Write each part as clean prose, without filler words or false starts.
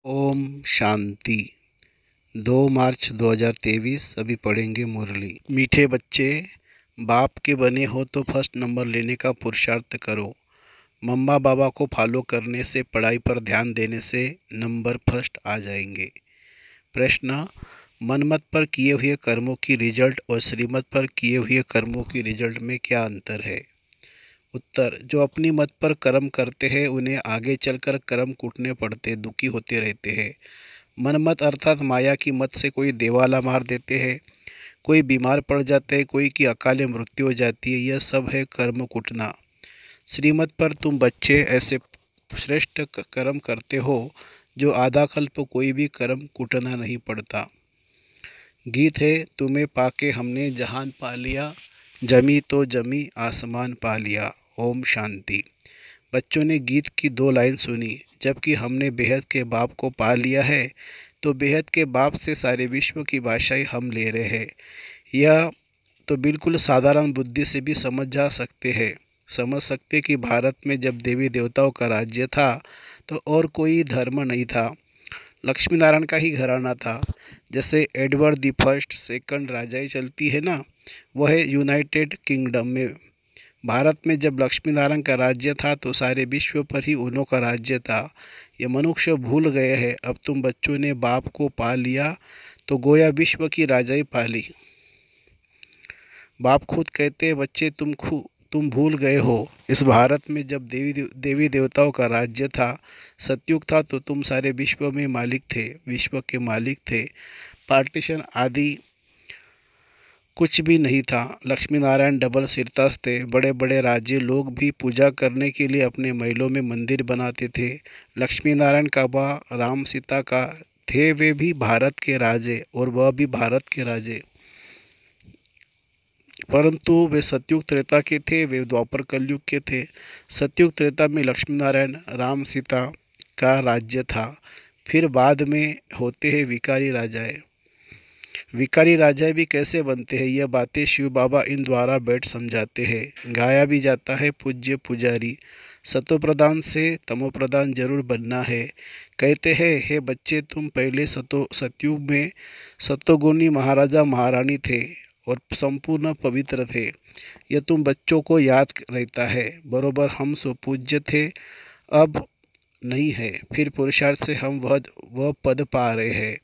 ओम शांति। 2 मार्च 2023। अभी पढ़ेंगे मुरली। मीठे बच्चे, बाप के बने हो तो फर्स्ट नंबर लेने का पुरुषार्थ करो। मम्मा बाबा को फॉलो करने से, पढ़ाई पर ध्यान देने से नंबर फर्स्ट आ जाएंगे। प्रश्न: मनमत पर किए हुए कर्मों की रिजल्ट और श्रीमत पर किए हुए कर्मों की रिजल्ट में क्या अंतर है? उत्तर: जो अपनी मत पर कर्म करते हैं उन्हें आगे चलकर कर्म कूटने पड़ते, दुखी होते रहते हैं। मनमत अर्थात माया की मत से कोई देवाला मार देते हैं, कोई बीमार पड़ जाते हैं, कोई की अकाले मृत्यु हो जाती है। यह सब है कर्म कुटना। श्रीमत पर तुम बच्चे ऐसे श्रेष्ठ कर्म करते हो जो आधा कल्प कोई भी कर्म कुटना नहीं पड़ता। गीत है: तुम्हें पाके हमने जहान पा लिया, जमी तो जमी आसमान पा लिया। ओम शांति। बच्चों ने गीत की 2 लाइन सुनी। जबकि हमने बेहद के बाप को पा लिया है, तो बेहद के बाप से सारे विश्व की भाषाएं हम ले रहे हैं। यह तो बिल्कुल साधारण बुद्धि से भी समझ सकते कि भारत में जब देवी देवताओं का राज्य था तो और कोई धर्म नहीं था, लक्ष्मी नारायण का ही घराना था। जैसे एडवर्ड द फर्स्ट सेकंड राजाई चलती है ना, वह यूनाइटेड किंगडम में। भारत में जब लक्ष्मी नारायण का राज्य था तो सारे विश्व पर ही उन्हों का राज्य था। ये मनुष्य भूल गए हैं। अब तुम बच्चों ने बाप को पा लिया तो गोया विश्व की राजाई पा ली। बाप खुद कहते हैं, बच्चे तुम भूल गए हो, इस भारत में जब देवी देवताओं का राज्य था, सतयुग था, तो तुम सारे विश्व में मालिक थे, विश्व के मालिक थे। पार्टीशन आदि कुछ भी नहीं था। लक्ष्मी नारायण डबल सिरताज थे। बड़े बड़े राज्य लोग भी पूजा करने के लिए अपने महलों में मंदिर बनाते थे। लक्ष्मी नारायण का राम सीता का थे, वे भी भारत के राजे और वह भी भारत के राजे, परंतु वे सतयुग त्रेता के थे, वे द्वापर कलयुग के थे। सतयुग त्रेता में लक्ष्मी नारायण राम सीता का राज्य था। फिर बाद में होते हैं विकारी राजाएं। विकारी राजा भी कैसे बनते हैं, यह बातें शिव बाबा इन द्वारा बैठ समझाते हैं। गाया भी जाता है: पूज्य पुजारी, सतो प्रधान से तमो प्रधान जरूर बनना है। कहते हैं, हे बच्चे, तुम पहले सतयुग में सतोगुणी महाराजा महारानी थे और संपूर्ण पवित्र थे। यह तुम बच्चों को याद रहता है। बरोबर हम सो पूज्य थे, अब नहीं है। फिर पुरुषार्थ से हम वह पद पा रहे हैं।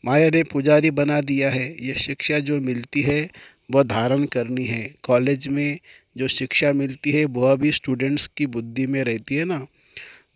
माया ने पुजारी बना दिया है। यह शिक्षा जो मिलती है वह धारण करनी है। कॉलेज में जो शिक्षा मिलती है वह भी स्टूडेंट्स की बुद्धि में रहती है ना,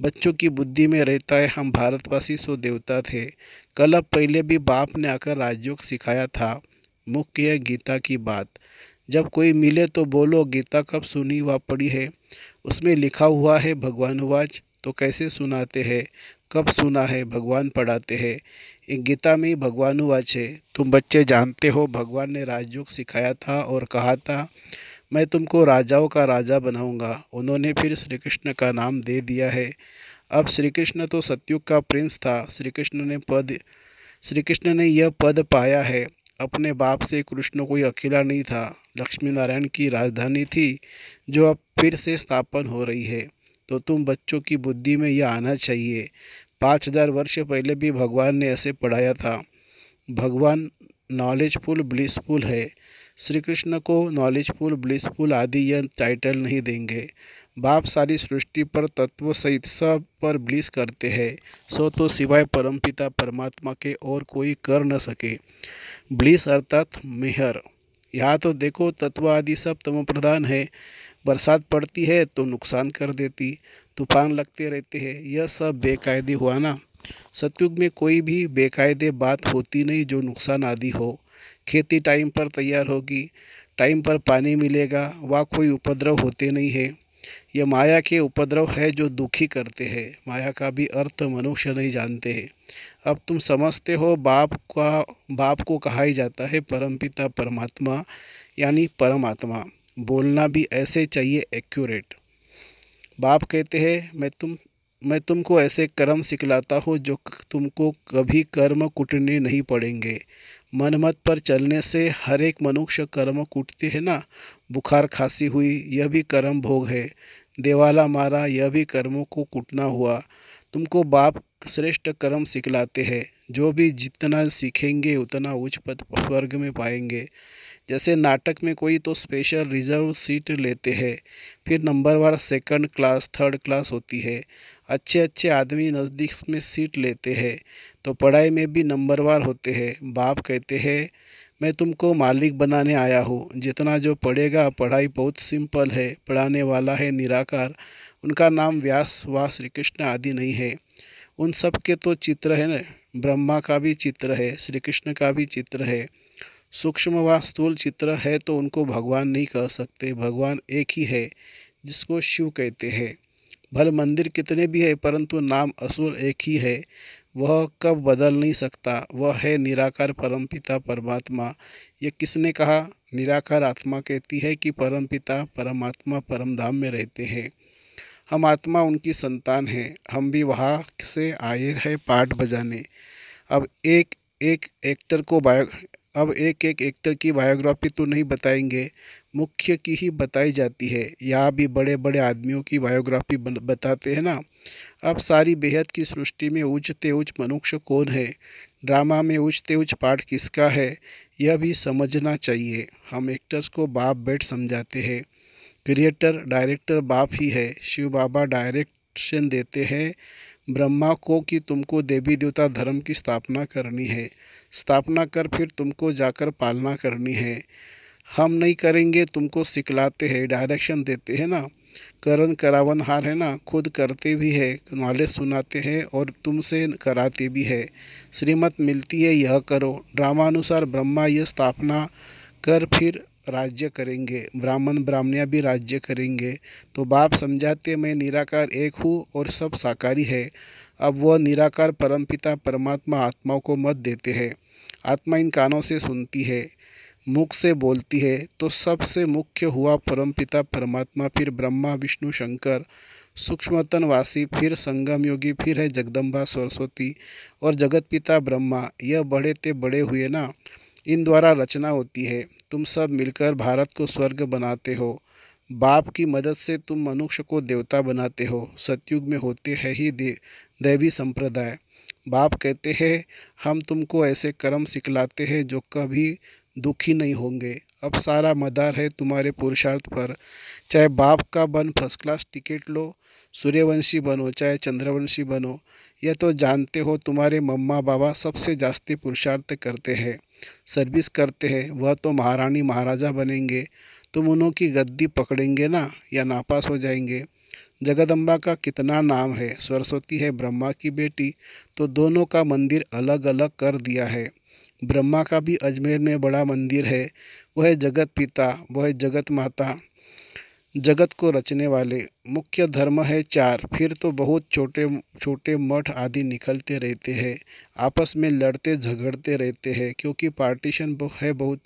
बच्चों की बुद्धि में रहता है। हम भारतवासी सो देवता थे। कल अब पहले भी बाप ने आकर राजयोग सिखाया था। मुख्य है गीता की बात। जब कोई मिले तो बोलो, गीता कब सुनी व पढ़ी है? उसमें लिखा हुआ है भगवानुवाच, तो कैसे सुनाते हैं? कब सुना है? भगवान पढ़ाते हैं। एक गीता में ही भगवानुवाच है। तुम बच्चे जानते हो, भगवान ने राजयोग सिखाया था और कहा था, मैं तुमको राजाओं का राजा बनाऊंगा। उन्होंने फिर श्री कृष्ण का नाम दे दिया है। अब श्री कृष्ण तो सतयुग का प्रिंस था। श्री कृष्ण ने यह पद पाया है। अपने बाप से कृष्ण कोई अकेला नहीं था। लक्ष्मी नारायण की राजधानी थी जो अब फिर से स्थापन हो रही है। तो तुम बच्चों की बुद्धि में यह आना चाहिए। 5000 वर्ष पहले भी भगवान ने ऐसे पढ़ाया था। भगवान नॉलेजफुल ब्लिसफुल है। श्री कृष्ण को नॉलेजफुल ब्लिसफुल आदि यह टाइटल नहीं देंगे। बाप सारी सृष्टि पर तत्व सहित सब पर ब्लिस करते हैं। सो तो सिवाय परमपिता परमात्मा के और कोई कर न सके। ब्लिस अर्थात मेहर। यहाँ तो देखो, तत्व आदि सब तमो प्रधान है। बरसात पड़ती है तो नुकसान कर देती, तूफान लगते रहते हैं, यह सब बेकायदे हुआ ना। सतयुग में कोई भी बेकायदे बात होती नहीं जो नुकसान आदि हो। खेती टाइम पर तैयार होगी, टाइम पर पानी मिलेगा, वह कोई उपद्रव होते नहीं है। यह माया के उपद्रव है जो दुखी करते हैं। माया का भी अर्थ मनुष्य नहीं जानते हैं। अब तुम समझते हो, बाप को कहा ही जाता है परमपिता परमात्मा, यानी परमात्मा। बोलना भी ऐसे चाहिए, एक्यूरेट। बाप कहते हैं, मैं तुमको ऐसे कर्म सिखलाता हूँ जो तुमको कभी कर्म कुटने नहीं पड़ेंगे। मनमत पर चलने से हर एक मनुष्य कर्म कुटते हैं ना। बुखार खांसी हुई, यह भी कर्म भोग है। देवाला मारा, यह भी कर्मों को कुटना हुआ। तुमको बाप श्रेष्ठ कर्म सिखलाते हैं। जो भी जितना सीखेंगे उतना उच्च पद स्वर्ग में पाएंगे। जैसे नाटक में कोई तो स्पेशल रिजर्व सीट लेते हैं, फिर नंबरवार सेकंड क्लास थर्ड क्लास होती है। अच्छे अच्छे आदमी नज़दीक में सीट लेते हैं। तो पढ़ाई में भी नंबरवार होते हैं। बाप कहते हैं, मैं तुमको मालिक बनाने आया हूँ। जितना जो पढ़ेगा, पढ़ाई बहुत सिंपल है, पढ़ाने वाला है निराकार। उनका नाम व्यास व श्री कृष्ण आदि नहीं है। उन सब के तो चित्र है न, ब्रह्मा का भी चित्र है, श्री कृष्ण का भी चित्र है। सूक्ष्म व स्थूल चित्र है तो उनको भगवान नहीं कह सकते। भगवान एक ही है, जिसको शिव कहते हैं। भले मंदिर कितने भी है, परंतु नाम असूल एक ही है। वह कब बदल नहीं सकता। वह है निराकार परमपिता परमात्मा। ये किसने कहा? निराकार आत्मा कहती है कि परमपिता परमात्मा परम धाम में रहते हैं। हम आत्मा उनकी संतान हैं। हम भी वहाँ से आए हैं पाठ बजाने। अब एक एक एक्टर को बायो अब एक एक एक्टर की बायोग्राफी तो नहीं बताएंगे, मुख्य की ही बताई जाती है। यहाँ भी बड़े बड़े आदमियों की बायोग्राफी बताते हैं ना। अब सारी बेहद की सृष्टि में उच्चते उच्च मनुष्य कौन है, ड्रामा में उच्चते उच्च पाठ किसका है, यह भी समझना चाहिए। हम एक्टर्स को बाप बेट समझाते हैं। क्रिएटर डायरेक्टर बाप ही है। शिव बाबा डायरेक्शन देते हैं ब्रह्मा को कि तुमको देवी देवता धर्म की स्थापना करनी है। स्थापना कर फिर तुमको जाकर पालना करनी है। हम नहीं करेंगे, तुमको सिखलाते हैं, डायरेक्शन देते हैं ना। करण करावनहार है ना, खुद करते भी है, नॉलेज सुनाते हैं और तुमसे कराते भी है। श्रीमत मिलती है, यह करो। ड्रामानुसार ब्रह्मा यह स्थापना कर फिर राज्य करेंगे। ब्राह्मण ब्राह्मणियाँ भी राज्य करेंगे। तो बाप समझाते, मैं निराकार एक हूँ और सब साकारी है। अब वह निराकार परमपिता परमात्मा आत्माओं को मत देते हैं। आत्मा इन कानों से सुनती है, मुख से बोलती है। तो सबसे मुख्य हुआ परमपिता परमात्मा, फिर ब्रह्मा विष्णु शंकर, सूक्ष्मतन वासी, फिर संगम योगी, फिर है जगदम्बा सरस्वती और जगत पिता ब्रह्मा। यह बड़े ते बड़े हुए ना, इन द्वारा रचना होती है। तुम सब मिलकर भारत को स्वर्ग बनाते हो। बाप की मदद से तुम मनुष्य को देवता बनाते हो। सतयुग में होते हैं ही दैवी संप्रदाय। बाप कहते हैं, हम तुमको ऐसे कर्म सिखलाते हैं जो कभी दुखी नहीं होंगे। अब सारा मदार है तुम्हारे पुरुषार्थ पर। चाहे बाप का बन फर्स्ट क्लास टिकट लो, सूर्यवंशी बनो चाहे चंद्रवंशी बनो, यह तो जानते हो तुम्हारे मम्मा बाबा सबसे जास्ती पुरुषार्थ करते हैं, सर्विस करते हैं। वह तो महारानी महाराजा बनेंगे, तुम उन्हों की गद्दी पकड़ेंगे ना, या नापास हो जाएंगे। जगदम्बा का कितना नाम है, सरस्वती है ब्रह्मा की बेटी, तो दोनों का मंदिर अलग अलग कर दिया है। ब्रह्मा का भी अजमेर में बड़ा मंदिर है। वह है जगत पिता, वह है जगत माता, जगत को रचने वाले। मुख्य धर्म है चार, फिर तो बहुत छोटे छोटे मठ आदि निकलते रहते हैं। आपस में लड़ते झगड़ते रहते हैं, क्योंकि पार्टीशन है बहुत,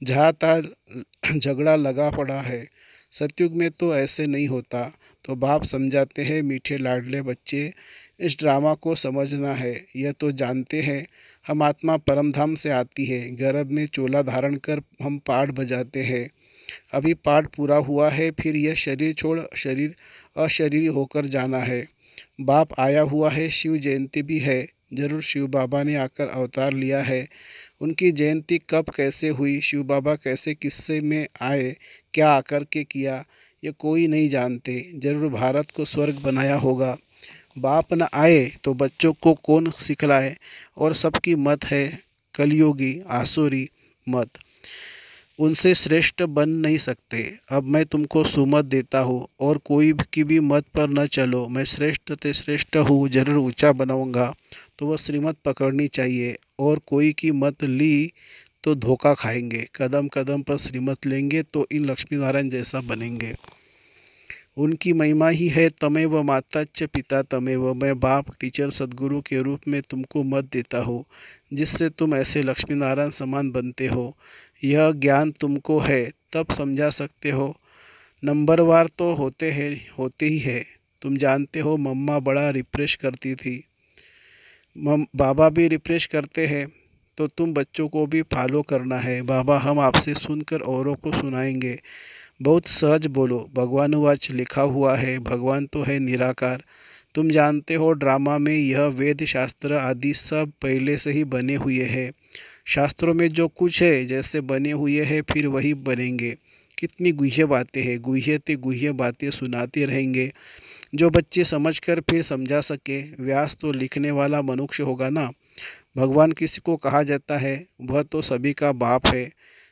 जहाँ तहाँ झगड़ा लगा पड़ा है। सतयुग में तो ऐसे नहीं होता। तो बाप समझाते हैं, मीठे लाडले बच्चे, इस ड्रामा को समझना है। यह तो जानते हैं हम आत्मा परमधाम से आती है। गर्भ में चोला धारण कर हम पाठ बजाते हैं। अभी पाठ पूरा हुआ है, फिर यह शरीर छोड़ शरीर अशरीरी होकर जाना है। बाप आया हुआ है, शिव जयंती भी है। जरूर शिव बाबा ने आकर अवतार लिया है। उनकी जयंती कब कैसे हुई, शिव बाबा कैसे किस्से में आए, क्या आकर के किया, ये कोई नहीं जानते। जरूर भारत को स्वर्ग बनाया होगा। बाप न आए तो बच्चों को कौन सिखलाए। और सबकी मत है कलयुगी आसुरी मत, उनसे श्रेष्ठ बन नहीं सकते। अब मैं तुमको सुमत देता हूँ, और कोई की भी मत पर न चलो। मैं श्रेष्ठ ते श्रेष्ठ हूँ, जरूर ऊंचा बनाऊंगा। तो वह श्रीमत पकड़नी चाहिए, और कोई की मत ली तो धोखा खाएंगे। कदम कदम पर श्रीमत लेंगे तो इन लक्ष्मी नारायण जैसा बनेंगे। उनकी महिमा ही है तमेव माता च पिता तमेव। मैं बाप टीचर सदगुरु के रूप में तुमको मत देता हूँ, जिससे तुम ऐसे लक्ष्मी नारायण समान बनते हो। यह ज्ञान तुमको है तब समझा सकते हो। नंबरवार तो होते ही है। तुम जानते हो मम्मा बड़ा रिफ्रेश करती थी, बाबा भी रिफ्रेश करते हैं। तो तुम बच्चों को भी फॉलो करना है। बाबा हम आपसे सुनकर औरों को सुनाएंगे। बहुत सहज बोलो। भगवानुवाच लिखा हुआ है, भगवान तो है निराकार, तुम जानते हो ड्रामा में यह वेद शास्त्र आदि सब पहले से ही बने हुए हैं। शास्त्रों में जो कुछ है जैसे बने हुए हैं फिर वही बनेंगे। कितनी गुह्य बातें हैं, गुह्य ते गुह्य बातें सुनाते रहेंगे जो बच्चे समझकर फिर समझा सके। व्यास तो लिखने वाला मनुष्य होगा ना। भगवान किसी को कहा जाता है वह तो सभी का बाप है।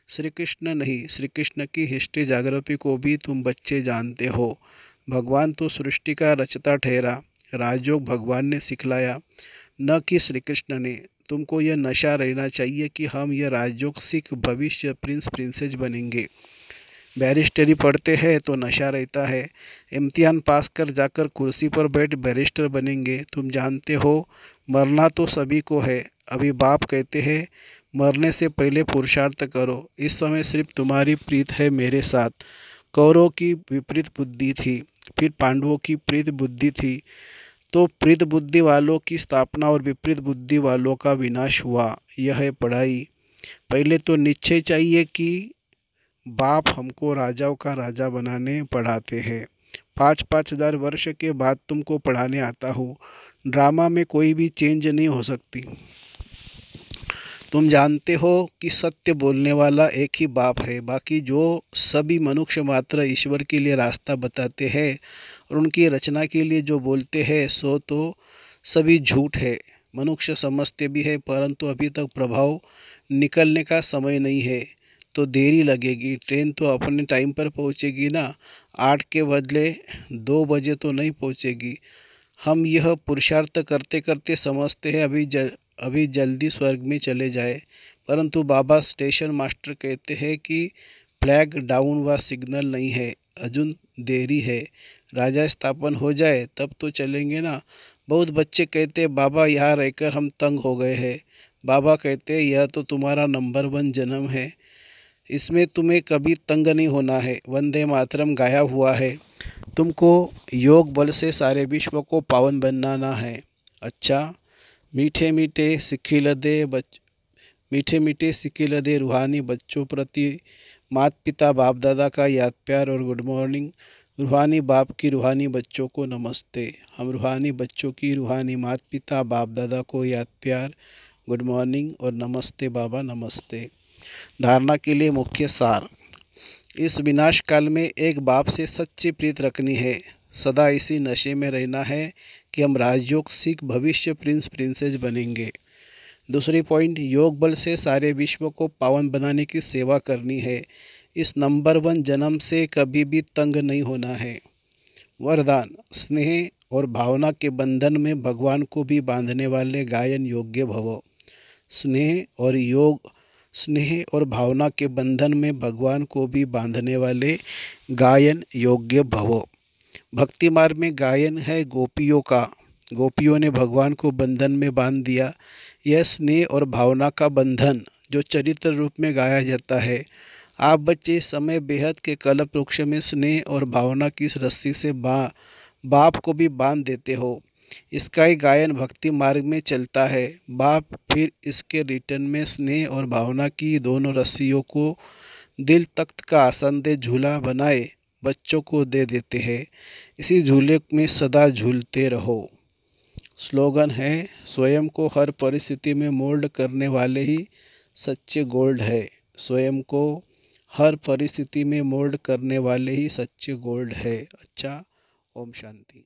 श्री कृष्ण नहीं, श्री कृष्ण की हिस्ट्री जाग्रफी को भी तुम बच्चे जानते हो। भगवान तो सृष्टि का रचता ठहरा, राजयोग भगवान ने सिखलाया न कि श्री कृष्ण ने। तुमको यह नशा रहना चाहिए कि हम यह राजयोग सीख भविष्य प्रिंस प्रिंसेस बनेंगे। बैरिस्टरी पढ़ते हैं तो नशा रहता है, इम्तिहान पास कर जाकर कुर्सी पर बैठ बैरिस्टर बनेंगे। तुम जानते हो मरना तो सभी को है। अभी बाप कहते हैं मरने से पहले पुरुषार्थ करो। इस समय सिर्फ तुम्हारी प्रीत है मेरे साथ। कौरवों की विपरीत बुद्धि थी, फिर पांडवों की प्रीत बुद्धि थी, तो प्रीत बुद्धि वालों की स्थापना और विपरीत बुद्धि वालों का विनाश हुआ। यह है पढ़ाई। पहले तो निश्चय चाहिए कि बाप हमको राजाओं का राजा बनाने पढ़ाते हैं। 5,000 वर्ष के बाद तुमको पढ़ाने आता हूँ। ड्रामा में कोई भी चेंज नहीं हो सकती। तुम जानते हो कि सत्य बोलने वाला एक ही बाप है, बाकी जो सभी मनुष्य मात्र ईश्वर के लिए रास्ता बताते हैं और उनकी रचना के लिए जो बोलते हैं सो तो सभी झूठ है। मनुष्य समझते भी है परंतु अभी तक प्रभाव निकलने का समय नहीं है, तो देरी लगेगी। ट्रेन तो अपने टाइम पर पहुंचेगी ना, 8 के बदले 2 बजे तो नहीं पहुंचेगी। हम यह पुरुषार्थ करते करते समझते हैं अभी जल्दी स्वर्ग में चले जाए, परंतु बाबा स्टेशन मास्टर कहते हैं कि फ्लैग डाउन व सिग्नल नहीं है, अजुन देरी है। राजा स्थापन हो जाए तब तो चलेंगे ना। बहुत बच्चे कहते बाबा यहाँ रहकर हम तंग हो गए हैं। बाबा कहते यह तो तुम्हारा नंबर 1 जन्म है, इसमें तुम्हें कभी तंग नहीं होना है। वंदे मातरम गाया हुआ है। तुमको योग बल से सारे विश्व को पावन बनाना है। अच्छा, मीठे मीठे मीठे मीठे सिक्के लदे रूहानी बच्चों प्रति माता पिता बाप दादा का याद प्यार और गुड मॉर्निंग। रूहानी बाप की रूहानी बच्चों को नमस्ते। हम रूहानी बच्चों की रूहानी माता पिता बाप दादा को याद प्यार, गुड मॉर्निंग और नमस्ते बाबा नमस्ते। धारणा के लिए मुख्य सार। इस विनाश काल में एक बाप से सच्ची प्रीत रखनी है, सदा इसी नशे में रहना है कि हम राजयोग सीख भविष्य प्रिंस प्रिंसेस बनेंगे। दूसरी पॉइंट, योग बल से सारे विश्व को पावन बनाने की सेवा करनी है। इस नंबर 1 जन्म से कभी भी तंग नहीं होना है। वरदान, स्नेह और भावना के बंधन में भगवान को भी बांधने वाले गायन योग्य भवो। स्नेह और भावना के बंधन में भगवान को भी बांधने वाले गायन योग्य भवो। भक्ति मार्ग में गायन है गोपियों का। गोपियों ने भगवान को बंधन में बांध दिया। यह स्नेह और भावना का बंधन जो चरित्र रूप में गाया जाता है। आप बच्चे इस समय बेहद के कल्प वृक्ष में स्नेह और भावना की इस रस्सी से बाप को भी बांध देते हो। इसका ही गायन भक्ति मार्ग में चलता है। बाप फिर इसके रिटर्न में स्नेह और भावना की दोनों रस्सियों को दिल तख्त का आसन दे झूला बनाए बच्चों को दे देते हैं। इसी झूले में सदा झूलते रहो। स्लोगन है, स्वयं को हर परिस्थिति में मोल्ड करने वाले ही सच्चे गोल्ड है। स्वयं को हर परिस्थिति में मोल्ड करने वाले ही सच्चे गोल्ड है। अच्छा, ओम शांति।